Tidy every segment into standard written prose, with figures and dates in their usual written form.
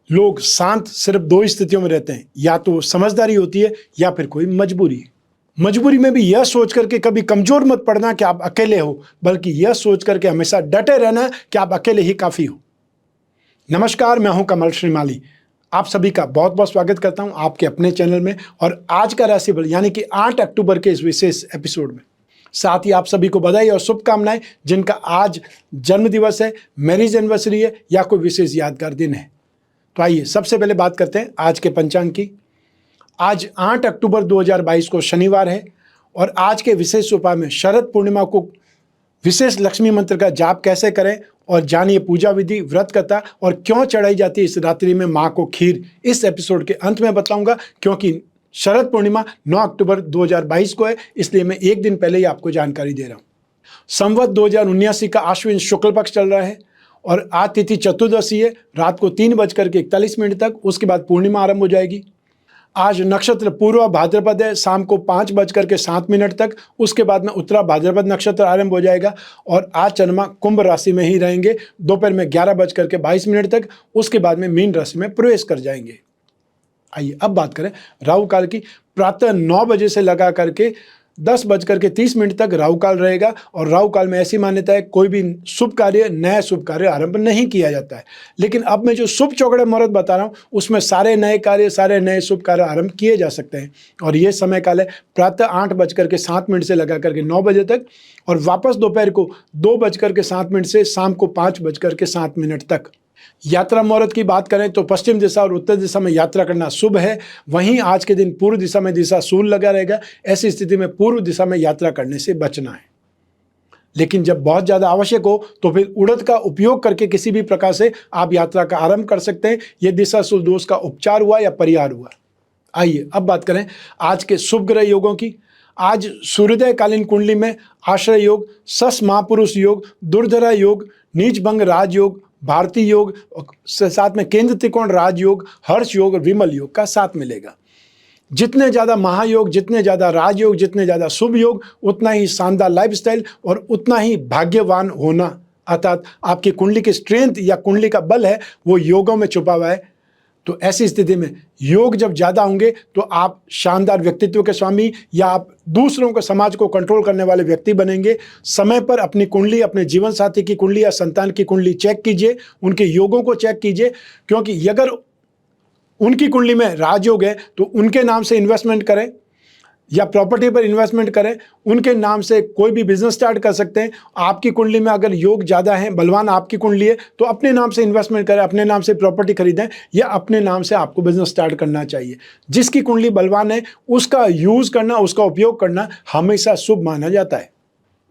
लोग शांत सिर्फ दो स्थितियों में रहते हैं, या तो समझदारी होती है या फिर कोई मजबूरी। मजबूरी में भी यह सोच करके कभी कमजोर मत पड़ना कि आप अकेले हो, बल्कि यह सोच करके हमेशा डटे रहना कि आप अकेले ही काफी हो। नमस्कार, मैं हूं कमल श्रीमाली। आप सभी का बहुत बहुत स्वागत करता हूं आपके अपने चैनल में और आज का राशिफल यानी कि 8 अक्टूबर के इस विशेष एपिसोड में। साथ ही आप सभी को बधाई और शुभकामनाएं जिनका आज जन्म दिवस है, मैरिज एनिवर्सरी है या कोई विशेष यादगार दिन है। तो आइए सबसे पहले बात करते हैं आज के पंचांग की। आज 8 अक्टूबर 2022 को शनिवार है और आज के विशेष उपाय में शरद पूर्णिमा को विशेष लक्ष्मी मंत्र का जाप कैसे करें और जानिए पूजा विधि, व्रत कथा और क्यों चढ़ाई जाती है इस रात्रि में माँ को खीर। इस एपिसोड के अंत में बताऊंगा, क्योंकि शरद पूर्णिमा 9 अक्टूबर 2022 को है, इसलिए मैं एक दिन पहले ही आपको जानकारी दे रहा हूँ। संवत 2079 का आश्विन शुक्ल पक्ष चल रहा है और आज तिथि चतुर्दशी है, रात को 3:41 तक। उसके बाद पूर्णिमा आरंभ हो जाएगी। आज नक्षत्र पूर्वा भाद्रपद है, शाम को 5:07 तक। उसके बाद में उत्तरा भाद्रपद नक्षत्र आरंभ हो जाएगा और आज चंद्रमा कुंभ राशि में ही रहेंगे दोपहर में 11:22 तक। उसके बाद में मीन राशि में प्रवेश कर जाएंगे। आइए अब बात करें राहु काल की। प्रातः 9 बजे से लगा करके 10:30 तक राहु काल रहेगा और राहु काल में ऐसी मान्यता है कोई भी नया शुभ कार्य आरंभ नहीं किया जाता है। लेकिन अब मैं जो शुभ चौगड़े मुहूर्त बता रहा हूँ उसमें सारे नए शुभ कार्य आरंभ किए जा सकते हैं और ये समय काल है प्रातः 8:07 से लगा करके 9 बजे तक और वापस दोपहर को 2:07 से शाम को 5:07 तक। यात्रा मुहूर्त की बात करें तो पश्चिम दिशा और उत्तर दिशा में यात्रा करना शुभ है। वहीं आज के दिन पूर्व दिशा में दिशा शूल लगा रहेगा। ऐसी स्थिति में पूर्व दिशा में यात्रा करने से बचना है। लेकिन जब बहुत ज़्यादा आवश्यक हो तो फिर उड़द का उपयोग करके किसी भी प्रकार से आप यात्रा का आरंभ कर सकते हैं। यह दिशा शूल दोष का उपचार हुआ या परिहार हुआ। आइए अब बात करें आज के शुभ ग्रह योगों की। आज सूर्योदय कालीन कुंडली में आश्रय योग, सस महापुरुष योग, दुर्धरा योग, नीच भंग राजयोग, भारतीय योग, साथ में केंद्र त्रिकोण राजयोग, हर्ष योग और विमल योग का साथ मिलेगा। जितने ज़्यादा महायोग, जितने ज़्यादा राजयोग, जितने ज़्यादा शुभ योग, उतना ही शानदार लाइफस्टाइल और उतना ही भाग्यवान होना। अर्थात आपकी कुंडली की स्ट्रेंथ या कुंडली का बल है वो योगों में छुपा हुआ है। तो ऐसी स्थिति में योग जब ज़्यादा होंगे तो आप शानदार व्यक्तित्व के स्वामी या आप दूसरों को, समाज को कंट्रोल करने वाले व्यक्ति बनेंगे। समय पर अपनी कुंडली, अपने जीवन साथी की कुंडली या संतान की कुंडली चेक कीजिए, उनके योगों को चेक कीजिए, क्योंकि अगर उनकी कुंडली में राजयोग है तो उनके नाम से इन्वेस्टमेंट करें या प्रॉपर्टी पर इन्वेस्टमेंट करें। उनके नाम से कोई भी बिजनेस स्टार्ट कर सकते हैं। आपकी कुंडली में अगर योग ज़्यादा है, बलवान आपकी कुंडली है, तो अपने नाम से इन्वेस्टमेंट करें, अपने नाम से प्रॉपर्टी खरीदें या अपने नाम से आपको बिजनेस स्टार्ट करना चाहिए। जिसकी कुंडली बलवान है उसका यूज़ करना, उसका उपयोग करना हमेशा शुभ माना जाता है।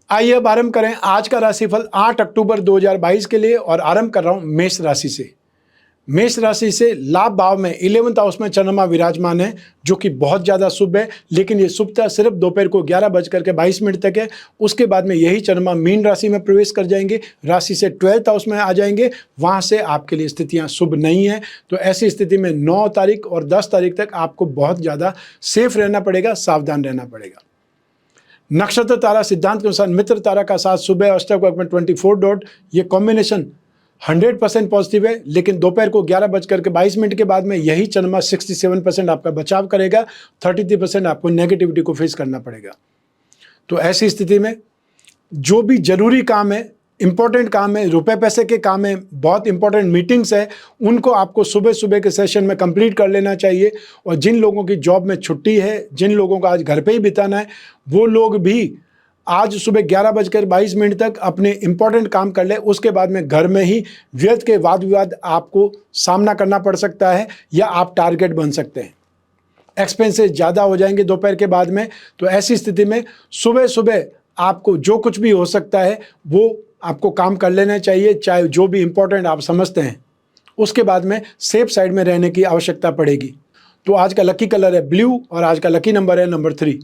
आइए अब आरंभ करें आज का राशिफल 8 अक्टूबर 2022 के लिए और आरंभ कर रहा हूँ मेष राशि से। मेष राशि से लाभ भाव में 11th हाउस में चंद्रमा विराजमान है, जो कि बहुत ज़्यादा शुभ है। लेकिन ये शुभता सिर्फ दोपहर को 11:22 तक है। उसके बाद में यही चंद्रमा मीन राशि में प्रवेश कर जाएंगे, राशि से 12th हाउस में आ जाएंगे। वहाँ से आपके लिए स्थितियाँ शुभ नहीं है। तो ऐसी स्थिति में 9 तारीख और 10 तारीख तक आपको बहुत ज़्यादा सेफ रहना पड़ेगा, सावधान रहना पड़ेगा। नक्षत्र तारा सिद्धांत के अनुसार मित्र तारा का साथ सुबह अष्टक वर्ग में 24 डॉट, ये कॉम्बिनेशन 100% पॉजिटिव है। लेकिन दोपहर को 11:22 के बाद में यही चंद्रमा 67% आपका बचाव करेगा, 33% आपको नेगेटिविटी को फेस करना पड़ेगा। तो ऐसी स्थिति में जो भी जरूरी काम है, इंपॉर्टेंट काम है, रुपए पैसे के काम है, बहुत इंपॉर्टेंट मीटिंग्स है, उनको आपको सुबह सुबह के सेशन में कंप्लीट कर लेना चाहिए। और जिन लोगों की जॉब में छुट्टी है, जिन लोगों को आज घर पे ही बिताना है, वो लोग भी आज सुबह 11:22 तक अपने इंपॉर्टेंट काम कर ले। उसके बाद में घर में ही व्यर्थ के वाद विवाद आपको सामना करना पड़ सकता है या आप टारगेट बन सकते हैं। एक्सपेंसेस ज़्यादा हो जाएंगे दोपहर के बाद में। तो ऐसी स्थिति में सुबह सुबह आपको जो कुछ भी हो सकता है वो आपको काम कर लेना चाहिए, चाहे जो भी इंपॉर्टेंट आप समझते हैं। उसके बाद में सेफ साइड में रहने की आवश्यकता पड़ेगी। तो आज का लकी कलर है ब्लू और आज का लकी नंबर है नंबर 3।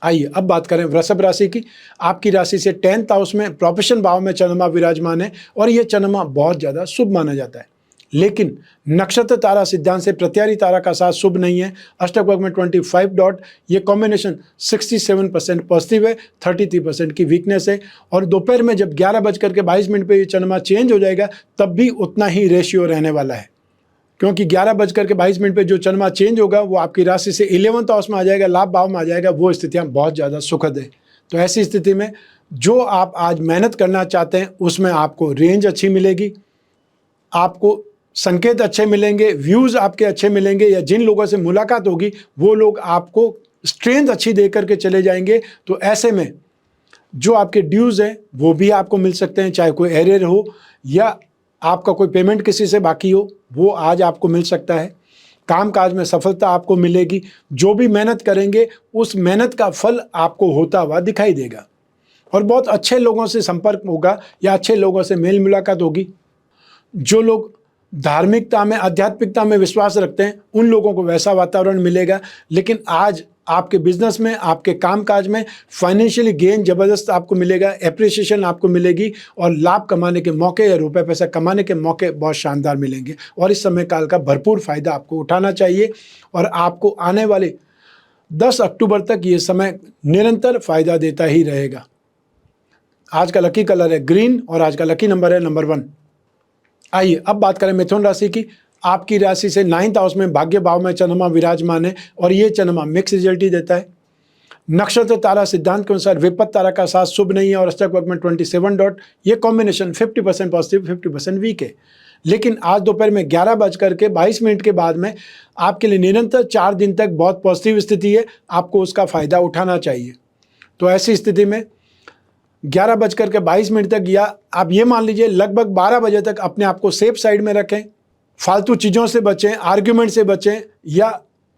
आइए अब बात करें वृषभ राशि की। आपकी राशि से 10th हाउस में प्रोफेशन भाव में चंद्रमा विराजमान है और यह चंद्रमा बहुत ज़्यादा शुभ माना जाता है। लेकिन नक्षत्र तारा सिद्धांत से प्रत्यारी तारा का साथ शुभ नहीं है। अष्टक वर्ग में 25 डॉट, ये कॉम्बिनेशन 67% पॉजिटिव है, 33% की वीकनेस है। और दोपहर में जब 11:22 पे ये चंद्रमा चेंज हो जाएगा तब भी उतना ही रेशियो रहने वाला है। क्योंकि 11:22 पे जो चंद्रमा चेंज होगा वो आपकी राशि से 11th हाउस में आ जाएगा, लाभ भाव में आ जाएगा। वो स्थितियां बहुत ज़्यादा सुखद है। तो ऐसी स्थिति में जो आप आज मेहनत करना चाहते हैं उसमें आपको रेंज अच्छी मिलेगी, आपको संकेत अच्छे मिलेंगे, व्यूज़ आपके अच्छे मिलेंगे, या जिन लोगों से मुलाकात होगी वो लोग आपको स्ट्रेंथ अच्छी दे करके चले जाएंगे। तो ऐसे में जो आपके ड्यूज़ हैं वो भी आपको मिल सकते हैं, चाहे कोई एरर हो या आपका कोई पेमेंट किसी से बाकी हो, वो आज आपको मिल सकता है। काम काज में सफलता आपको मिलेगी। जो भी मेहनत करेंगे उस मेहनत का फल आपको होता हुआ दिखाई देगा, और बहुत अच्छे लोगों से संपर्क होगा या अच्छे लोगों से मेल मुलाकात होगी। जो लोग धार्मिकता में, आध्यात्मिकता में विश्वास रखते हैं उन लोगों को वैसा वातावरण मिलेगा। लेकिन आज आपके बिजनेस में, आपके कामकाज में फाइनेंशियली गेन ज़बरदस्त आपको मिलेगा, एप्रिसिएशन आपको मिलेगी, और लाभ कमाने के मौके या रुपए पैसा कमाने के मौके बहुत शानदार मिलेंगे। और इस समय काल का भरपूर फायदा आपको उठाना चाहिए, और आपको आने वाले 10 अक्टूबर तक ये समय निरंतर फायदा देता ही रहेगा। आज का लकी कलर है ग्रीन, और आज का लकी नंबर है नंबर 1। आइए अब बात करें मिथुन राशि की। आपकी राशि से 9th हाउस में भाग्य भाव में चंद्रमा विराजमान है, और ये चंद्रमा मिक्स रिजल्ट ही देता है। नक्षत्र तारा सिद्धांत के अनुसार विपत्त तारा का साथ शुभ नहीं है, और अष्टक वर्ग में 27 डॉट। ये कॉम्बिनेशन 50% पॉजिटिव 50% वीक है। लेकिन आज दोपहर में 11:22 के बाद में आपके लिए निरंतर 4 दिन तक बहुत पॉजिटिव स्थिति है, आपको उसका फायदा उठाना चाहिए। तो ऐसी स्थिति में 11:22 तक, या आप ये मान लीजिए लगभग 12 बजे तक अपने आप को सेफ साइड में रखें। फालतू चीज़ों से बचें, आर्ग्यूमेंट से बचें, या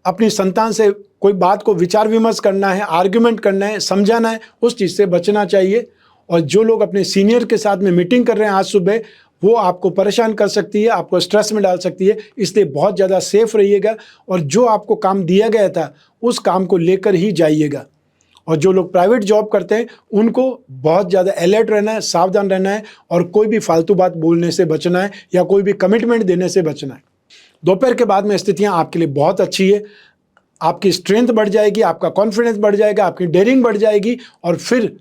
अपनी संतान से कोई बात को विचार विमर्श करना है, आर्ग्यूमेंट करना है, समझाना है, उस चीज़ से बचना चाहिए। और जो लोग अपने सीनियर के साथ में मीटिंग कर रहे हैं आज सुबह, वो आपको परेशान कर सकती है, आपको स्ट्रेस में डाल सकती है, इसलिए बहुत ज़्यादा सेफ रहिएगा, और जो आपको काम दिया गया था उस काम को लेकर ही जाइएगा। और जो लोग प्राइवेट जॉब करते हैं उनको बहुत ज़्यादा अलर्ट रहना है, सावधान रहना है, और कोई भी फालतू बात बोलने से बचना है, या कोई भी कमिटमेंट देने से बचना है। दोपहर के बाद में स्थितियां आपके लिए बहुत अच्छी है। आपकी स्ट्रेंथ बढ़ जाएगी, आपका कॉन्फिडेंस बढ़ जाएगा, आपकी डेयरिंग बढ़ जाएगी, और फिर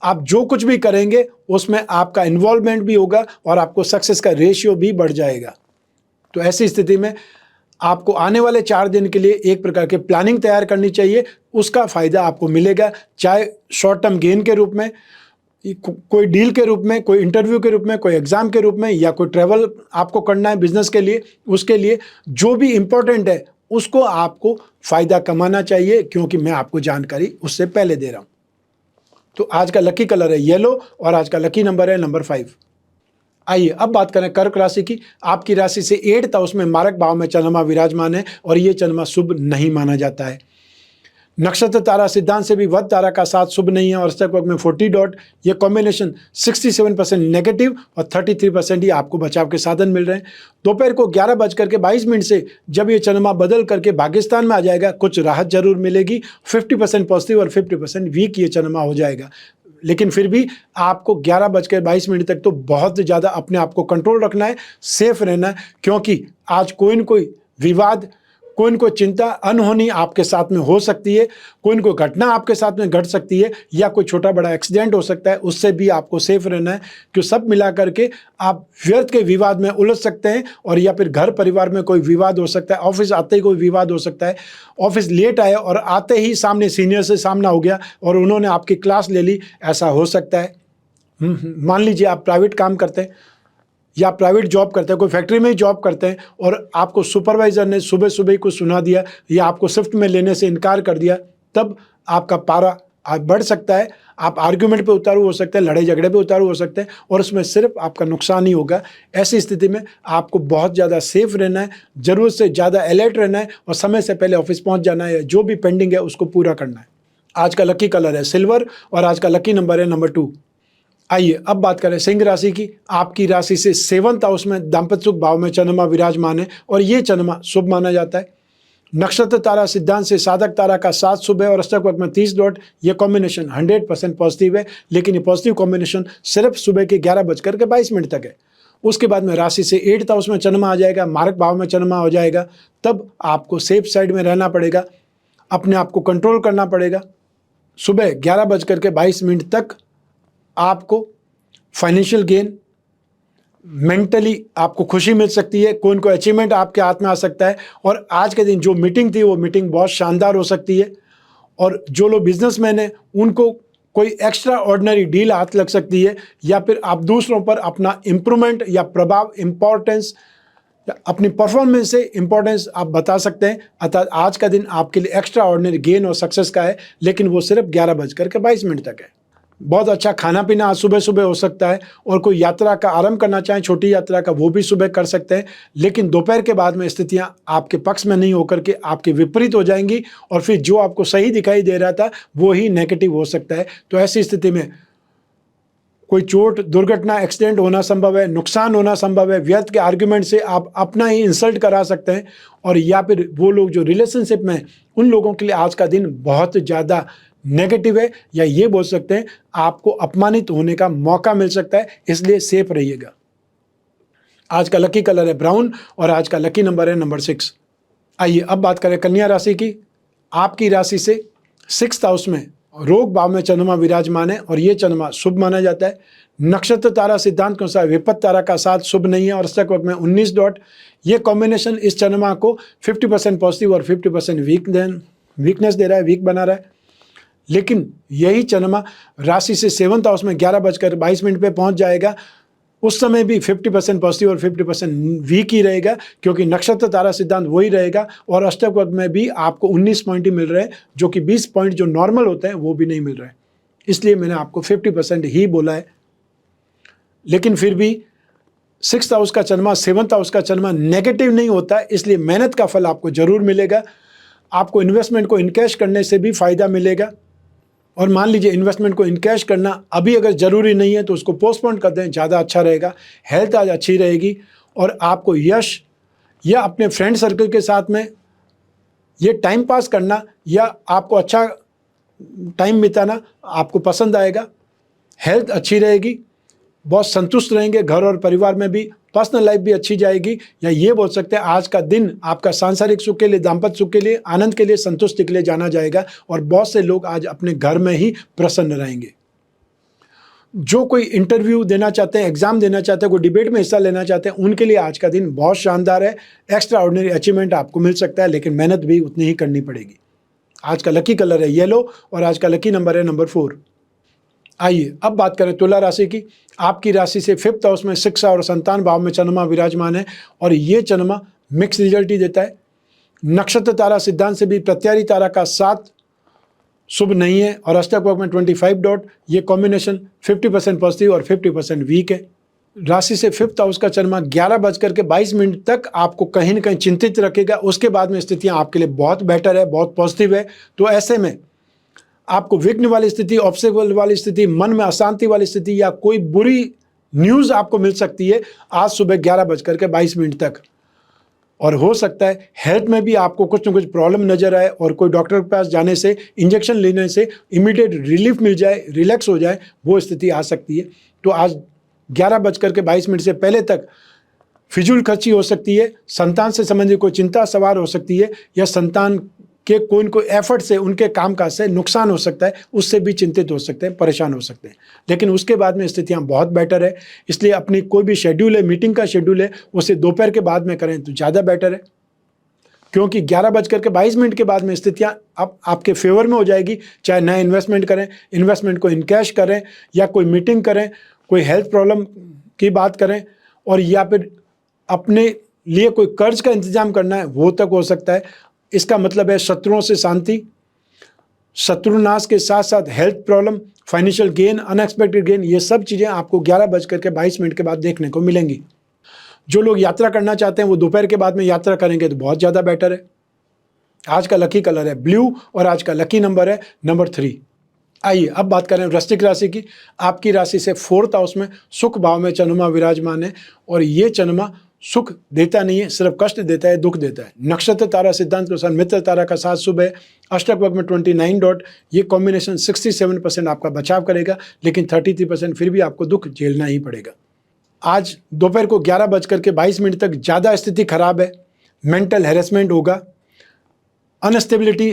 आप जो कुछ भी करेंगे उसमें आपका इन्वॉल्वमेंट भी होगा, और आपको सक्सेस का रेशियो भी बढ़ जाएगा। तो ऐसी स्थिति में आपको आने वाले 4 दिन के लिए एक प्रकार के प्लानिंग तैयार करनी चाहिए, उसका फ़ायदा आपको मिलेगा, चाहे शॉर्ट टर्म गेन के रूप में, कोई डील के रूप में, कोई इंटरव्यू के रूप में, कोई एग्ज़ाम के रूप में, या कोई ट्रैवल आपको करना है बिजनेस के लिए, उसके लिए जो भी इम्पोर्टेंट है उसको आपको फ़ायदा कमाना चाहिए, क्योंकि मैं आपको जानकारी उससे पहले दे रहा हूँ। तो आज का लकी कलर है येलो, और आज का लकी नंबर है नंबर 5। आइए अब बात करें कर्क राशि की। आपकी राशि से 8th हाउस में मारक भाव में चंद्रमा विराजमान है, और ये चंद्रमा शुभ नहीं माना जाता है। नक्षत्र तारा सिद्धांत से भी वध तारा का साथ शुभ नहीं है, और अष्टक वर्ग में 40 डॉट। ये कॉम्बिनेशन 67% नेगेटिव और 33% ही आपको बचाव के साधन मिल रहे हैं। दोपहर को 11:22 से जब ये चंद्रमा बदल करके भाग्यस्थान में आ जाएगा, कुछ राहत जरूर मिलेगी। 50% पॉजिटिव और 50% वीक ये चंद्रमा हो जाएगा। लेकिन फिर भी आपको 11:22 तक तो बहुत ज़्यादा अपने आप को कंट्रोल रखना है, सेफ रहना है, क्योंकि आज कोई न कोई विवाद, कोई न कोई चिंता, अनहोनी आपके साथ में हो सकती है, कोई न कोई घटना आपके साथ में घट सकती है, या कोई छोटा बड़ा एक्सीडेंट हो सकता है, उससे भी आपको सेफ रहना है। क्यों सब मिला करके आप व्यर्थ के विवाद में उलझ सकते हैं, और या फिर घर परिवार में कोई विवाद हो सकता है, ऑफिस आते ही कोई विवाद हो सकता है, ऑफिस लेट आए और आते ही सामने सीनियर से सामना हो गया और उन्होंने आपकी क्लास ले ली, ऐसा हो सकता है। मान लीजिए आप प्राइवेट काम करते हैं या प्राइवेट जॉब करते हैं, कोई फैक्ट्री में ही जॉब करते हैं, और आपको सुपरवाइज़र ने सुबह सुबह ही कुछ सुना दिया या आपको शिफ्ट में लेने से इनकार कर दिया, तब आपका पारा बढ़ सकता है। आप आर्ग्यूमेंट पे उतारू हो सकते हैं, लड़ाई झगड़े पे उतारू हो सकते हैं, और उसमें सिर्फ आपका नुकसान ही होगा। ऐसी स्थिति में आपको बहुत ज़्यादा सेफ रहना है, ज़रूरत से ज़्यादा अलर्ट रहना है, और समय से पहले ऑफिस पहुँच जाना है। जो भी पेंडिंग है उसको पूरा करना है। आज का लकी कलर है सिल्वर, और आज का लकी नंबर है नंबर 2। आइए अब बात करें सिंह राशि की। आपकी राशि से 7th हाउस में दाम्पत्य सुख भाव में चंद्रमा विराजमान है, और ये चंद्रमा शुभ माना जाता है। नक्षत्र तारा सिद्धांत से साधक तारा का साथ शुभ है, और अष्टक वर्ग में 30 डॉट। ये कॉम्बिनेशन 100% पॉजिटिव है, लेकिन ये पॉजिटिव कॉम्बिनेशन सिर्फ सुबह के 11:22 तक है। उसके बाद में राशि से 8th हाउस में चंद्रमा आ जाएगा, मारक भाव में चंद्रमा हो जाएगा, तब आपको सेफ साइड में रहना पड़ेगा, अपने आप को कंट्रोल करना पड़ेगा। सुबह 11:22 तक आपको फाइनेंशियल गेन, मेंटली आपको खुशी मिल सकती है, कोई कोई अचीवमेंट आपके हाथ में आ सकता है। और आज के दिन जो मीटिंग थी वो मीटिंग बहुत शानदार हो सकती है। और जो लोग बिजनेसमैन हैं उनको कोई एक्स्ट्रा ऑर्डिनरी डील हाथ लग सकती है, या फिर आप दूसरों पर अपना इम्प्रूवमेंट या प्रभाव, इम्पोर्टेंस, अपनी परफॉर्मेंस से इम्पोर्टेंस आप बता सकते हैं। अर्थात आज का दिन आपके लिए एक्स्ट्रा ऑर्डिनरी गेन और सक्सेस का है, लेकिन वो सिर्फ 11:22 तक है। बहुत अच्छा खाना पीना आज सुबह सुबह हो सकता है, और कोई यात्रा का आरंभ करना चाहें, छोटी यात्रा का, वो भी सुबह कर सकते हैं। लेकिन दोपहर के बाद में स्थितियां आपके पक्ष में नहीं होकर के आपके विपरीत हो जाएंगी, और फिर जो आपको सही दिखाई दे रहा था वो ही नेगेटिव हो सकता है। तो ऐसी स्थिति में कोई चोट, दुर्घटना, एक्सीडेंट होना संभव है, नुकसान होना संभव है। व्यर्थ के आर्ग्यूमेंट से आप अपना ही इंसल्ट करा सकते हैं, और या फिर वो लोग जो रिलेशनशिप में, उन लोगों के लिए आज का दिन बहुत ज़्यादा नेगेटिव है, या ये बोल सकते हैं आपको अपमानित होने का मौका मिल सकता है। इसलिए सेफ रहिएगा। आज का लकी कलर है ब्राउन, और आज का लकी नंबर है नंबर 6। आइए अब बात करें कन्या राशि की। आपकी राशि से 6th हाउस में रोग भाव में चंद्रमा विराजमान है, और ये चंद्रमा शुभ माना जाता है। नक्षत्र तारा सिद्धांत के अनुसार विपत्त तारा का साथ शुभ नहीं है, और अष्टक वक्त में 19 डॉट। ये कॉम्बिनेशन इस चंद्रमा को 50% पॉजिटिव और 50% वीकनेस दे रहा है, वीक बना रहा है। लेकिन यही चंद्रमा राशि से 7th हाउस में 11:22 पे पहुंच जाएगा। उस समय भी 50% पॉजिटिव और 50% वीक ही रहेगा, क्योंकि नक्षत्र तारा सिद्धांत वही रहेगा, और अष्टक वक्त में भी आपको 19 पॉइंट ही मिल रहे हैं, जो कि 20 पॉइंट जो नॉर्मल होते हैं वो भी नहीं मिल रहे हैं। इसलिए मैंने आपको 50% ही बोला है। लेकिन फिर भी 6th हाउस का चंद्रमा, 7th हाउस का चंद्रमा नेगेटिव नहीं होता है, इसलिए मेहनत का फल आपको जरूर मिलेगा। आपको इन्वेस्टमेंट को इनकैश करने से भी फायदा मिलेगा। और मान लीजिए इन्वेस्टमेंट को इनकैश करना अभी अगर ज़रूरी नहीं है तो उसको पोस्टपोन कर दें, ज़्यादा अच्छा रहेगा। हेल्थ आज अच्छी रहेगी, और आपको यश या अपने फ्रेंड सर्कल के साथ में ये टाइम पास करना या आपको अच्छा टाइम बिताना आपको पसंद आएगा। हेल्थ अच्छी रहेगी, बहुत संतुष्ट रहेंगे घर और परिवार में भी। पर्सनल लाइफ भी अच्छी जाएगी, या ये बोल सकते हैं आज का दिन आपका सांसारिक सुख के लिए, दाम्पत्य सुख के लिए, आनंद के लिए, संतुष्टि के लिए जाना जाएगा। और बहुत से लोग आज अपने घर में ही प्रसन्न रहेंगे। जो कोई इंटरव्यू देना चाहते हैं, एग्जाम देना चाहते हैं, कोई डिबेट में हिस्सा लेना चाहते हैं, उनके लिए आज का दिन बहुत शानदार है। एक्स्ट्रा ऑर्डिनरी अचीवमेंट आपको मिल सकता है, लेकिन मेहनत भी उतनी ही करनी पड़ेगी। आज का लकी कलर है येलो, और आज का लकी नंबर है नंबर 4। आइए अब बात करें तुला राशि की। आपकी राशि से 5th हाउस में शिक्षा और संतान भाव में चंद्रमा विराजमान है, और ये चंद्रमा मिक्स रिजल्ट ही देता है। नक्षत्र तारा सिद्धांत से भी प्रत्यारी तारा का साथ शुभ नहीं है, और अष्टक वक्त में 25 डॉट। ये कॉम्बिनेशन 50% पॉजिटिव और 50% वीक है। राशि से 5th हाउस का चंद्रमा 11:22 तक आपको कहीं न कहीं चिंतित रखेगा। उसके बाद में स्थितियाँ आपके लिए बहुत बेटर है, बहुत पॉजिटिव है। तो ऐसे में आपको विघ्न वाली स्थिति, ऑब्स्टेकल वाली स्थिति, मन में अशांति वाली स्थिति, या कोई बुरी न्यूज़ आपको मिल सकती है आज सुबह 11:22 तक। और हो सकता है हेल्थ में भी आपको कुछ न कुछ प्रॉब्लम नजर आए, और कोई डॉक्टर के पास जाने से, इंजेक्शन लेने से इमीडिएट रिलीफ मिल जाए, रिलैक्स हो जाए, वो स्थिति आ सकती है। तो आज 11:22 से पहले तक फिजूल खर्ची हो सकती है, संतान से संबंधित कोई चिंता सवार हो सकती है, या संतान के कोई एफर्ट से, उनके कामकाज से नुकसान हो सकता है, उससे भी चिंतित हो सकते हैं, परेशान हो सकते हैं। लेकिन उसके बाद में स्थितियां बहुत बेटर है। इसलिए अपनी कोई भी शेड्यूल है, मीटिंग का शेड्यूल है, उसे दोपहर के बाद में करें तो ज़्यादा बेटर है, क्योंकि 11:22 के बाद में स्थितियां अब आपके फेवर में हो जाएगी। चाहे नया इन्वेस्टमेंट करें, इन्वेस्टमेंट को इनकैश करें, या कोई मीटिंग करें, कोई हेल्थ प्रॉब्लम की बात करें, और या फिर अपने लिए कोई कर्ज का इंतजाम करना है, वो तक हो सकता है। इसका मतलब है शत्रुओं से शांति, शत्रुनाश के साथ साथ health problem, financial gain, unexpected gain, ये सब चीज़ें आपको 11:22 के बाद देखने को मिलेंगी। जो लोग यात्रा करना चाहते हैं वो दोपहर के बाद में यात्रा करेंगे तो बहुत ज़्यादा बेटर है। आज का लकी कलर है ब्लू, और आज का लकी नंबर है नंबर 3। आइए अब बात करें वृश्चिक राशि की। आपकी राशि से 4th हाउस में सुख भाव में चंद्रमा विराजमान है, और ये चंद्रमा सुख देता नहीं है, सिर्फ कष्ट देता है, दुख देता है। नक्षत्र तारा सिद्धांत के अनुसार मित्र तारा का साथ शुभ है, अष्टक वक्त में 29 डॉट। ये कॉम्बिनेशन 67% आपका बचाव करेगा, लेकिन 33% फिर भी आपको दुख झेलना ही पड़ेगा। आज दोपहर को 11:22 तक ज़्यादा स्थिति खराब है। मेंटल हैरेसमेंट होगा, अनस्टेबिलिटी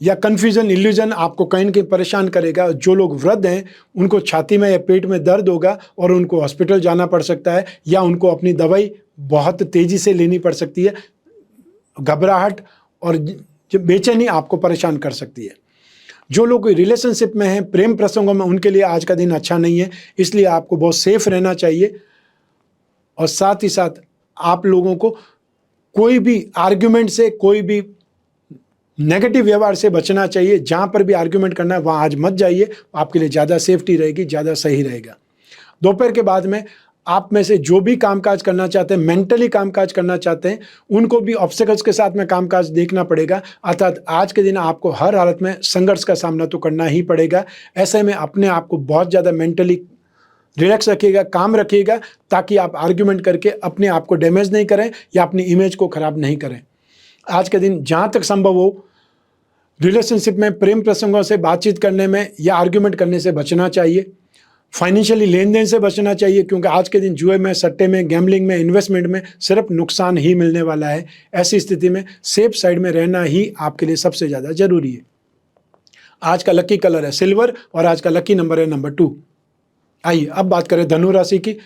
या कन्फ्यूजन, इल्यूजन आपको कहीं न कहीं परेशान करेगा। जो लोग वृद्ध हैं उनको छाती में या पेट में दर्द होगा और उनको हॉस्पिटल जाना पड़ सकता है, या उनको अपनी दवाई बहुत तेज़ी से लेनी पड़ सकती है। घबराहट और बेचैनी आपको परेशान कर सकती है। जो लोग रिलेशनशिप में हैं, प्रेम प्रसंगों में, उनके लिए आज का दिन अच्छा नहीं है, इसलिए आपको बहुत सेफ रहना चाहिए। और साथ ही साथ आप लोगों को कोई भी आर्ग्यूमेंट से, कोई भी नेगेटिव व्यवहार से बचना चाहिए। जहाँ पर भी आर्ग्यूमेंट करना है वहाँ आज मत जाइए, आपके लिए ज़्यादा सेफ्टी रहेगी, ज़्यादा सही रहेगा। दोपहर के बाद में आप में से जो भी कामकाज करना चाहते हैं, मेंटली कामकाज करना चाहते हैं, उनको भी ऑब्स्टेकल्स के साथ में कामकाज देखना पड़ेगा। अर्थात आज के दिन आपको हर हालत में संघर्ष का सामना तो करना ही पड़ेगा। ऐसे में अपने आप को बहुत ज़्यादा मेंटली रिलैक्स रखिएगा, काम रखिएगा, ताकि आप आर्ग्यूमेंट करके अपने आप को डैमेज नहीं करें या अपनी इमेज को खराब नहीं करें। आज के दिन जहाँ तक संभव हो रिलेशनशिप में, प्रेम प्रसंगों से बातचीत करने में या आर्ग्यूमेंट करने से बचना चाहिए। फाइनेंशियली लेन देन से बचना चाहिए, क्योंकि आज के दिन जुए में, सट्टे में, गैम्बलिंग में, इन्वेस्टमेंट में सिर्फ नुकसान ही मिलने वाला है। ऐसी स्थिति में सेफ साइड में रहना ही आपके लिए सबसे ज़्यादा जरूरी है। आज का लकी कलर है सिल्वर और आज का लकी नंबर है नंबर 2। आइए अब बात करें धनु राशि की।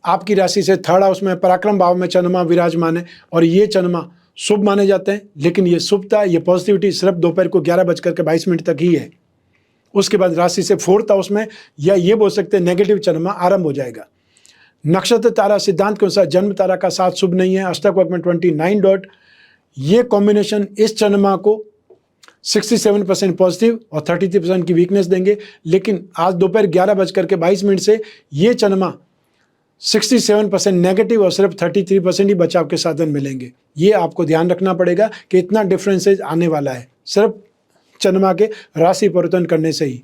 आपकी राशि से थर्ड हाउस में पराक्रम भाव में चंद्रमा विराजमान है और ये चंद्रमा शुभ माने जाते हैं, लेकिन ये शुभता, ये पॉजिटिविटी सिर्फ दोपहर को 11:22 तक ही है। उसके बाद राशि से फोर्थ हाउस में, या ये बोल सकते हैं नेगेटिव चंद्रमा आरंभ हो जाएगा। नक्षत्र तारा सिद्धांत के अनुसार जन्म तारा का साथ शुभ नहीं है। अष्टक वर्ग में 29 डॉट, ये कॉम्बिनेशन इस चंद्रमा को 67% पॉजिटिव और 33% की वीकनेस देंगे। लेकिन आज दोपहर 11:22 से ये चंद्रमा 67% नेगेटिव और सिर्फ 33% ही बचाव के साधन मिलेंगे। ये आपको ध्यान रखना पड़ेगा कि इतना डिफरेंसेज आने वाला है सिर्फ चंद्रमा के राशि परिवर्तन करने से ही।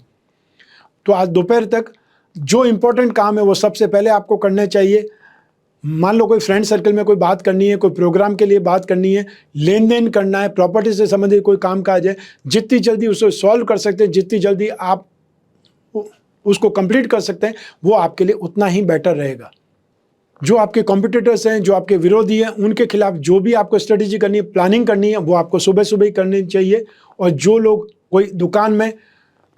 तो आज दोपहर तक जो इंपॉर्टेंट काम है वो सबसे पहले आपको करने चाहिए। मान लो कोई फ्रेंड सर्कल में कोई बात करनी है, कोई प्रोग्राम के लिए बात करनी है, लेन देन करना है, प्रॉपर्टी से संबंधित कोई काम काज है, जितनी जल्दी उसे सॉल्व कर सकते हैं, जितनी जल्दी आप उसको कंप्लीट कर सकते हैं, वो आपके लिए उतना ही बेटर रहेगा। जो आपके कॉम्पिटिटर्स हैं, जो आपके विरोधी हैं, उनके खिलाफ जो भी आपको स्ट्रेटेजी करनी है, प्लानिंग करनी है, वो आपको सुबह सुबह ही करनी चाहिए। और जो लोग कोई दुकान में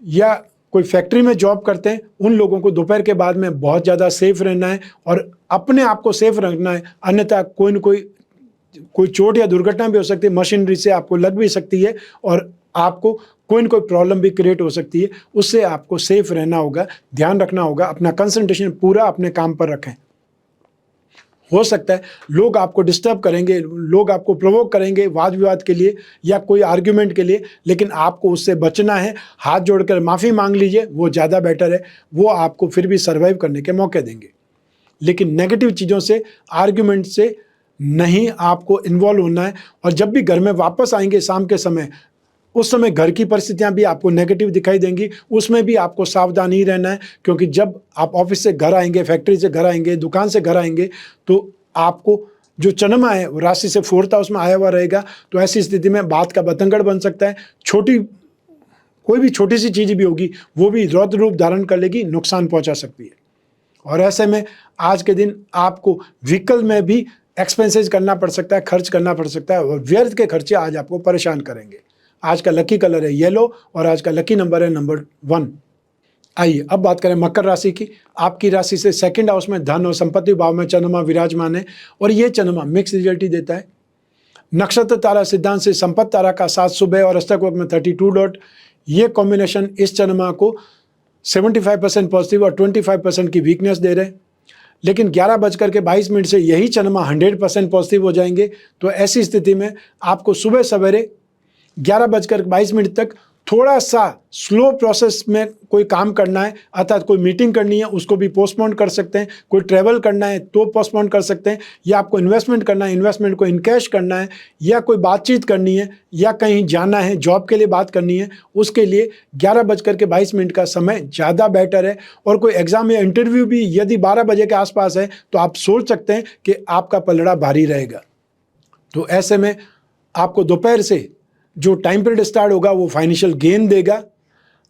या कोई फैक्ट्री में जॉब करते हैं, उन लोगों को दोपहर के बाद में बहुत ज़्यादा सेफ रहना है और अपने आप को सेफ रखना है। अन्यथा कोई न कोई चोट या दुर्घटना भी हो सकती है, मशीनरी से आपको लग भी सकती है और आपको कोई न कोई प्रॉब्लम भी क्रिएट हो सकती है। उससे आपको सेफ रहना होगा, ध्यान रखना होगा, अपना कंसंट्रेशन पूरा अपने काम पर रखें। हो सकता है लोग आपको डिस्टर्ब करेंगे, लोग आपको प्रोवोक करेंगे वाद विवाद के लिए या कोई आर्ग्यूमेंट के लिए, लेकिन आपको उससे बचना है। हाथ जोड़कर माफ़ी मांग लीजिए, वो ज़्यादा बेटर है। वो आपको फिर भी सर्वाइव करने के मौके देंगे। लेकिन नेगेटिव चीज़ों से, आर्ग्यूमेंट से नहीं आपको इन्वॉल्व होना है। और जब भी घर में वापस आएंगे शाम के समय, उस समय घर की परिस्थितियां भी आपको नेगेटिव दिखाई देंगी, उसमें भी आपको सावधान ही रहना है। क्योंकि जब आप ऑफिस से घर आएंगे, फैक्ट्री से घर आएंगे, दुकान से घर आएंगे, तो आपको जो चंद्रमा है वो राशि से फोर्थ हाउस में आया हुआ रहेगा। तो ऐसी स्थिति में बात का बतंगड़ बन सकता है। कोई भी छोटी सी चीज़ भी होगी वो भी रौद्र रूप धारण कर लेगी, नुकसान पहुंचा सकती है। और ऐसे में आज के दिन आपको व्हीकल में भी एक्सपेंसेस करना पड़ सकता है, खर्च करना पड़ सकता है, और व्यर्थ के खर्चे आज आपको परेशान करेंगे। आज का लकी कलर है येलो और आज का लकी नंबर है नंबर 1। आइए अब बात करें मकर राशि की। आपकी राशि से सेकंड हाउस में धन और संपत्ति भाव में चंद्रमा विराजमान है और ये चंद्रमा मिक्स रिजल्ट ही देता है। नक्षत्र तारा सिद्धांत से संपत्ति तारा का साथ शुभ है और अष्टक वर्ग में 32 डॉट, ये कॉम्बिनेशन इस चंद्रमा को 75% पॉजिटिव और 25% की वीकनेस दे रहे हैं। लेकिन 11:22 से यही चंद्रमा 100% पॉजिटिव हो जाएंगे। तो ऐसी स्थिति में आपको सुबह सवेरे 11:22 तक थोड़ा सा स्लो प्रोसेस में कोई काम करना है। अर्थात कोई मीटिंग करनी है उसको भी पोस्टपोन कर सकते हैं, कोई ट्रैवल करना है तो पोस्टपोन कर सकते हैं, या आपको इन्वेस्टमेंट करना है, इन्वेस्टमेंट को इनकैश करना है, या कोई बातचीत करनी है या कहीं जाना है, जॉब के लिए बात करनी है, उसके लिए 11:22 का समय ज़्यादा बेटर है। और कोई एग्ज़ाम या इंटरव्यू भी यदि 12 बजे के आसपास है तो आप सोच सकते हैं कि आपका पलड़ा भारी रहेगा। तो ऐसे में आपको दोपहर से जो टाइम पीरियड स्टार्ट होगा वो फाइनेंशियल गेन देगा,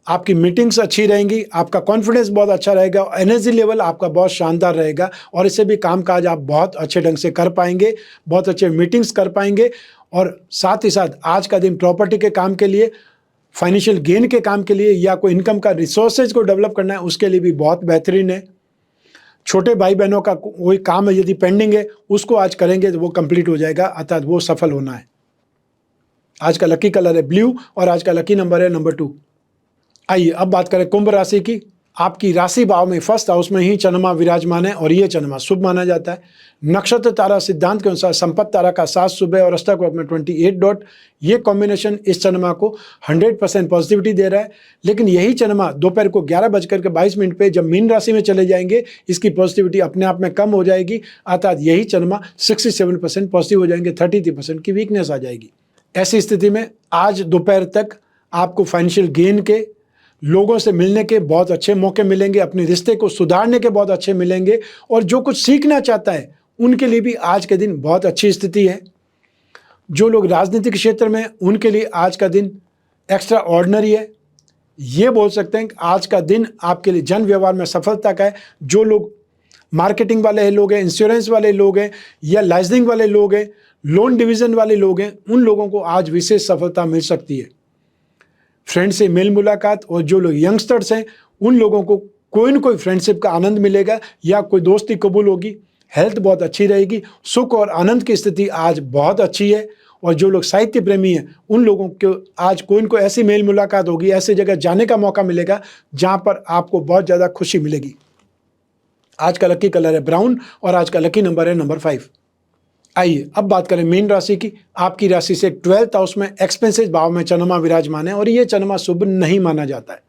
आपकी मीटिंग्स अच्छी रहेंगी, आपका कॉन्फिडेंस बहुत अच्छा रहेगा, एनर्जी लेवल आपका बहुत शानदार रहेगा और इससे भी कामकाज आप बहुत अच्छे ढंग से कर पाएंगे, बहुत अच्छे मीटिंग्स कर पाएंगे। और साथ ही साथ आज का दिन प्रॉपर्टी के काम के लिए फाइनेंशियल गेन के काम के लिए या कोई इनकम का रिसोर्सेज को डेवलप करना है उसके लिए भी बहुत बेहतरीन है। छोटे भाई बहनों का कोई काम है यदि पेंडिंग है उसको आज करेंगे तो वो कंप्लीट हो जाएगा, अर्थात वो सफल होना है। आज का लकी कलर है ब्लू और आज का लकी नंबर है नंबर 2। आइए अब बात करें कुंभ राशि की। आपकी राशि भाव में फर्स्ट हाउस में ही चंद्रमा विराजमान है और ये चंद्रमा शुभ माना जाता है। नक्षत्र तारा सिद्धांत के अनुसार संपत्ति तारा का 7 सुबह और अष्टक वक्त में 28 डॉट, ये कॉम्बिनेशन इस चंद्रमा को 100% पॉजिटिविटी दे रहा है। लेकिन यही चंद्रमा दोपहर को 11:22 पे जब मीन राशि में चले जाएंगे इसकी पॉजिटिविटी अपने आप में कम हो जाएगी, अर्थात यही चंद्रमा 67% पॉजिटिव हो जाएंगे, 33% की वीकनेस आ जाएगी। ऐसी स्थिति में आज दोपहर तक आपको फाइनेंशियल गेन के, लोगों से मिलने के बहुत अच्छे मौके मिलेंगे, अपने रिश्ते को सुधारने के बहुत अच्छे मिलेंगे और जो कुछ सीखना चाहता है उनके लिए भी आज के दिन बहुत अच्छी स्थिति है। जो लोग राजनीतिक क्षेत्र में उनके लिए आज का दिन एक्स्ट्रा ऑर्डिनरी है। ये बोल सकते हैं कि आज का दिन आपके लिए जन व्यवहार में सफलता का है। जो लोग मार्केटिंग वाले लोग हैं, इंश्योरेंस वाले लोग हैं या लाइसेंसिंग वाले लोग हैं, लोन डिवीज़न वाले लोग हैं, उन लोगों को आज विशेष सफलता मिल सकती है। फ्रेंड से मेल मुलाकात और जो लोग यंगस्टर्स हैं उन लोगों को कोई न कोई फ्रेंडशिप का आनंद मिलेगा या कोई दोस्ती कबूल होगी। हेल्थ बहुत अच्छी रहेगी, सुख और आनंद की स्थिति आज बहुत अच्छी है। और जो लोग साहित्य प्रेमी हैं उन लोगों को आज कोई न कोई ऐसी मेल मुलाकात होगी, ऐसी जगह जाने का मौका मिलेगा जहां पर आपको बहुत ज़्यादा खुशी मिलेगी। आज का लकी कलर है ब्राउन और आज का लकी नंबर है नंबर 5। आइए अब बात करें मीन राशि की। आपकी राशि से 12th हाउस में एक्सपेंसेस भाव में चंद्रमा विराजमान है और ये चंद्रमा शुभ नहीं माना जाता है।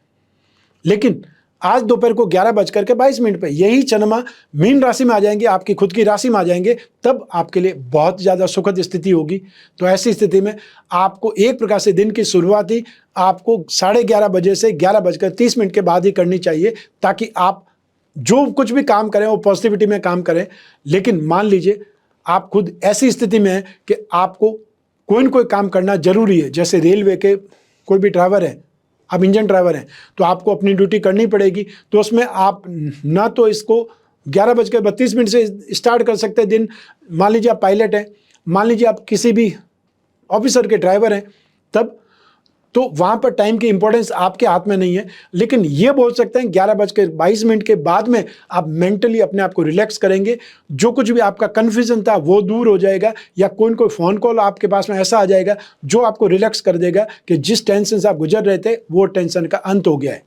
लेकिन आज दोपहर को 11:22 पे यही चंद्रमा मीन राशि में आ जाएंगे, आपकी खुद की राशि में आ जाएंगे, तब आपके लिए बहुत ज़्यादा सुखद स्थिति होगी। तो ऐसी स्थिति में आपको एक प्रकार से दिन की शुरुआत ही आपको 11:30 बजे से 11:30 के बाद ही करनी चाहिए, ताकि आप जो कुछ भी काम करें वो पॉजिटिविटी में काम करें। लेकिन मान लीजिए आप खुद ऐसी स्थिति में हैं कि आपको कोई न कोई काम करना जरूरी है, जैसे रेलवे के कोई भी ड्राइवर है, आप इंजन ड्राइवर हैं तो आपको अपनी ड्यूटी करनी पड़ेगी। तो उसमें आप ना तो इसको 11:32 से स्टार्ट कर सकते हैं दिन। मान लीजिए आप पायलट हैं, मान लीजिए आप किसी भी ऑफिसर के ड्राइवर हैं, तब तो वहाँ पर टाइम की इंपॉर्टेंस आपके हाथ में नहीं है। लेकिन ये बोल सकते हैं 11:22 के बाद में आप मेंटली अपने आप को रिलैक्स करेंगे, जो कुछ भी आपका कन्फ्यूजन था वो दूर हो जाएगा, या कोई फ़ोन कॉल आपके पास में ऐसा आ जाएगा जो आपको रिलैक्स कर देगा कि जिस टेंशन से आप गुजर रहे थे वो टेंशन का अंत हो गया है।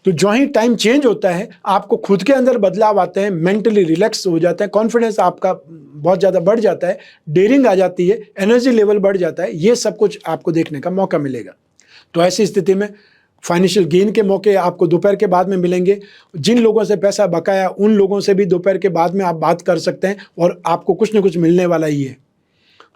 तो जो ही टाइम चेंज होता है आपको खुद के अंदर बदलाव आते हैं, मेंटली रिलैक्स हो जाते हैं, कॉन्फिडेंस आपका बहुत ज़्यादा बढ़ जाता है, डेयरिंग आ जाती है, एनर्जी लेवल बढ़ जाता है। ये सब कुछ आपको देखने का मौका मिलेगा। तो ऐसी स्थिति में फाइनेंशियल गेन के मौके आपको दोपहर के बाद में मिलेंगे। जिन लोगों से पैसा बकाया उन लोगों से भी दोपहर के बाद में आप बात कर सकते हैं और आपको कुछ न कुछ मिलने वाला ही है।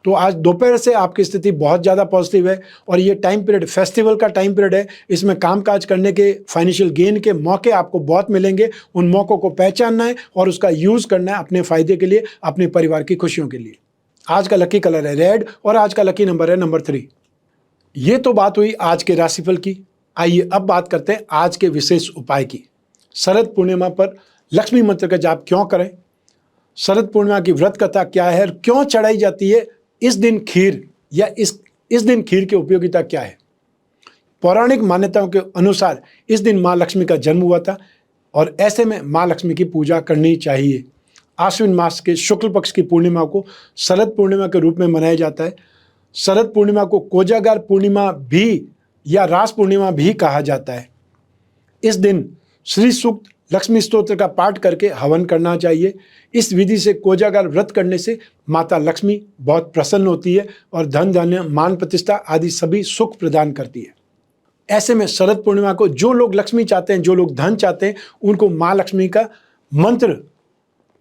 तो आज दोपहर से आपकी स्थिति बहुत ज़्यादा पॉजिटिव है और ये टाइम पीरियड फेस्टिवल का टाइम पीरियड है। इसमें कामकाज करने के, फाइनेंशियल गेन के मौके आपको बहुत मिलेंगे। उन मौक़ों को पहचानना है और उसका यूज़ करना है अपने फ़ायदे के लिए, अपने परिवार की खुशियों के लिए। आज का लकी कलर है रेड और आज का लकी नंबर है नंबर 3। ये तो बात हुई आज के राशिफल की। आइए अब बात करते हैं आज के विशेष उपाय की। शरद पूर्णिमा पर लक्ष्मी मंत्र का जाप क्यों करें, शरद पूर्णिमा की व्रत कथा क्या है और क्यों चढ़ाई जाती है, इस दिन खीर या इस दिन खीर की उपयोगिता क्या है। पौराणिक मान्यताओं के अनुसार इस दिन माँ लक्ष्मी का जन्म हुआ था और ऐसे में माँ लक्ष्मी की पूजा करनी चाहिए। आश्विन मास के शुक्ल पक्ष की पूर्णिमा को शरद पूर्णिमा के रूप में मनाया जाता है। शरद पूर्णिमा को कोजागर पूर्णिमा भी या रास पूर्णिमा भी कहा जाता है। इस दिन श्री सूक्त, लक्ष्मी स्तोत्र का पाठ करके हवन करना चाहिए। इस विधि से कोजागर व्रत करने से माता लक्ष्मी बहुत प्रसन्न होती है और धन धान्य, मान प्रतिष्ठा आदि सभी सुख प्रदान करती है। ऐसे में शरद पूर्णिमा को जो लोग लक्ष्मी चाहते हैं, जो लोग धन चाहते हैं, उनको माँ लक्ष्मी का मंत्र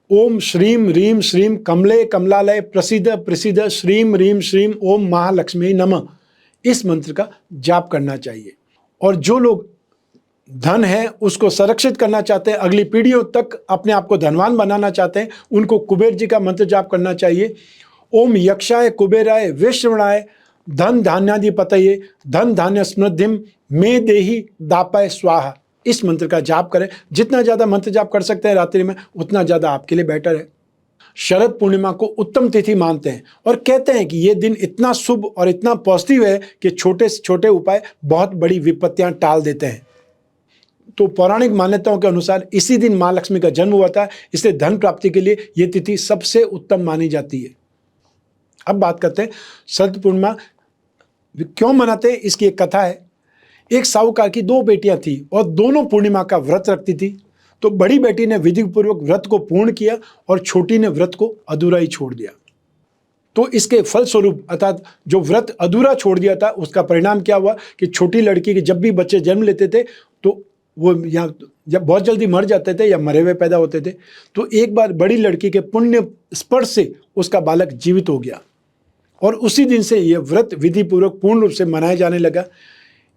ओम श्रीम ह्रीम श्रीम कमले कमलालय प्रसिद्ध प्रसिद्ध श्रीम ह्रीम श्रीम ओम महालक्ष्मी नमः, इस मंत्र का जाप करना चाहिए। और जो लोग धन है उसको संरक्षित करना चाहते हैं, अगली पीढ़ियों तक अपने आप को धनवान बनाना चाहते हैं, उनको कुबेर जी का मंत्र जाप करना चाहिए। ओम यक्षाय कुबेराय विश्रवणाय धन धान्याधिपतये धन धान्य समृद्धिम मे देहि दापाय स्वाहा, इस मंत्र का जाप करें। जितना ज़्यादा मंत्र जाप कर सकते हैं रात्रि में उतना ज़्यादा आपके लिए बेटर है। शरद पूर्णिमा को उत्तम तिथि मानते हैं और कहते हैं कि यह दिन इतना शुभ और इतना पॉजिटिव है कि छोटे से छोटे उपाय बहुत बड़ी विपत्तियां टाल देते हैं। तो पौराणिक मान्यताओं के अनुसार इसी दिन मां लक्ष्मी का जन्म हुआ था, इसलिए धन प्राप्ति के लिए यह तिथि सबसे उत्तम मानी जाती है। अब बात करते हैं शरद पूर्णिमा क्यों मनाते हैं, इसकी एक कथा है। एक साहूकार की 2 बेटियां थी और दोनों पूर्णिमा का व्रत रखती थी। तो बड़ी बेटी ने विधिपूर्वक व्रत को पूर्ण किया और छोटी ने व्रत को अधूरा ही छोड़ दिया। तो इसके फलस्वरूप अर्थात जो व्रत अधूरा छोड़ दिया था उसका परिणाम क्या हुआ कि छोटी लड़की के जब भी बच्चे जन्म लेते थे तो वो या जब बहुत जल्दी मर जाते थे या मरे हुए पैदा होते थे। तो एक बार बड़ी लड़की के पुण्य स्पर्श से उसका बालक जीवित हो गया और उसी दिन से यह व्रत विधिपूर्वक पूर्ण रूप से मनाया जाने लगा।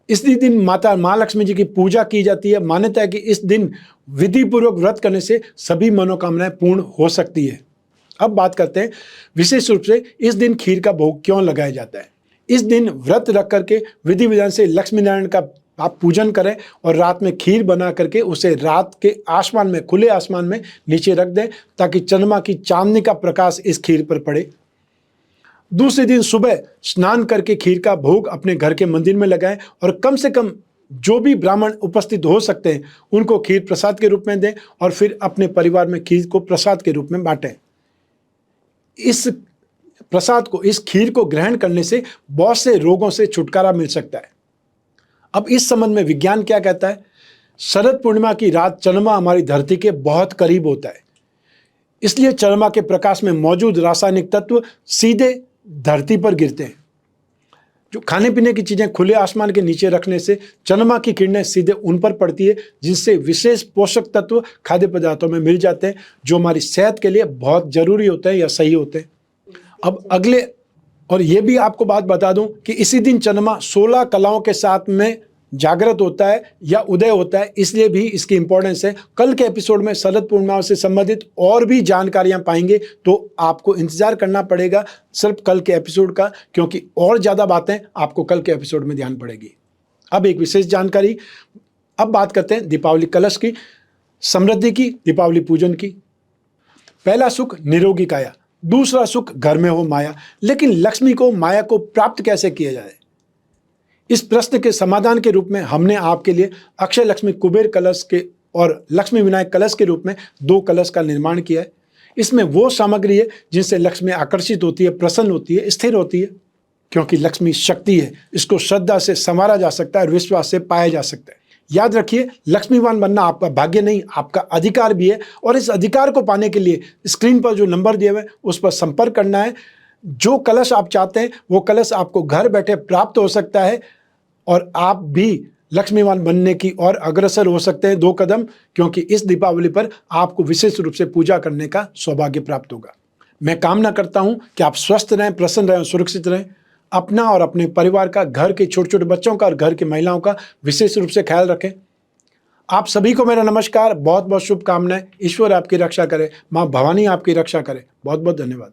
इस दिन माता माँ लक्ष्मी जी की पूजा की जाती है। मान्यता है कि इस दिन विधिपूर्वक व्रत करने से सभी मनोकामनाएं पूर्ण हो सकती है। अब बात करते हैं विशेष रूप से इस दिन खीर का भोग क्यों लगाया जाता है। इस दिन व्रत रख करके विधि विधान से लक्ष्मी नारायण का आप पूजन करें और रात में खीर बना करके उसे रात के आसमान में, खुले आसमान में नीचे रख दें ताकि चंद्रमा की चांदनी का प्रकाश इस खीर पर पड़े। दूसरे दिन सुबह स्नान करके खीर का भोग अपने घर के मंदिर में लगाएं और कम से कम जो भी ब्राह्मण उपस्थित हो सकते हैं उनको खीर प्रसाद के रूप में दें और फिर अपने परिवार में खीर को प्रसाद के रूप में बांटें। इस प्रसाद को, इस खीर को ग्रहण करने से बहुत से रोगों से छुटकारा मिल सकता है। अब इस संबंध में विज्ञान क्या कहता है। शरद पूर्णिमा की रात चंद्रमा हमारी धरती के बहुत करीब होता है, इसलिए चंद्रमा के प्रकाश में मौजूद रासायनिक तत्व सीधे धरती पर गिरते हैं। जो खाने पीने की चीजें खुले आसमान के नीचे रखने से चंद्रमा की किरणें सीधे उन पर पड़ती है, जिनसे विशेष पोषक तत्व खाद्य पदार्थों में मिल जाते हैं जो हमारी सेहत के लिए बहुत जरूरी होते हैं या सही होते हैं। अब अगले, और ये भी आपको बात बता दूं कि इसी दिन चंद्रमा 16 कलाओं के साथ में जागृत होता है या उदय होता है, इसलिए भी इसकी इंपॉर्टेंस है। कल के एपिसोड में शरद पूर्णिमा से संबंधित और भी जानकारियां पाएंगे, तो आपको इंतजार करना पड़ेगा सिर्फ कल के एपिसोड का, क्योंकि और ज़्यादा बातें आपको कल के एपिसोड में ध्यान पड़ेगी। अब एक विशेष जानकारी, अब बात करते हैं दीपावली कलश की, समृद्धि की, दीपावली पूजन की। पहला सुख निरोगी काया, दूसरा सुख घर में हो माया। लेकिन लक्ष्मी को, माया को प्राप्त कैसे किया जाए, इस प्रश्न के समाधान के रूप में हमने आपके लिए अक्षय लक्ष्मी कुबेर कलश के और लक्ष्मी विनायक कलश के रूप में 2 कलश का निर्माण किया है। इसमें वो सामग्री है जिनसे लक्ष्मी आकर्षित होती है, प्रसन्न होती है, स्थिर होती है। क्योंकि लक्ष्मी शक्ति है, इसको श्रद्धा से संवारा जा सकता है और विश्वास से पाया जा सकता है। याद रखिए, लक्ष्मीवान बनना आपका भाग्य नहीं, आपका अधिकार भी है। और इस अधिकार को पाने के लिए स्क्रीन पर जो नंबर दिए हुए हैं उस पर संपर्क करना है। जो कलश आप चाहते हैं वो कलश आपको घर बैठे प्राप्त हो सकता है और आप भी लक्ष्मीवान बनने की ओर अग्रसर हो सकते हैं 2 कदम, क्योंकि इस दीपावली पर आपको विशेष रूप से पूजा करने का सौभाग्य प्राप्त होगा। मैं कामना करता हूं कि आप स्वस्थ रहें, प्रसन्न रहें, सुरक्षित रहें। अपना और अपने परिवार का, घर के छोटे छोटे बच्चों का और घर की महिलाओं का विशेष रूप से ख्याल रखें। आप सभी को मेरा नमस्कार, बहुत बहुत शुभकामनाएं। ईश्वर आपकी रक्षा करे, माँ भवानी आपकी रक्षा करे। बहुत बहुत धन्यवाद।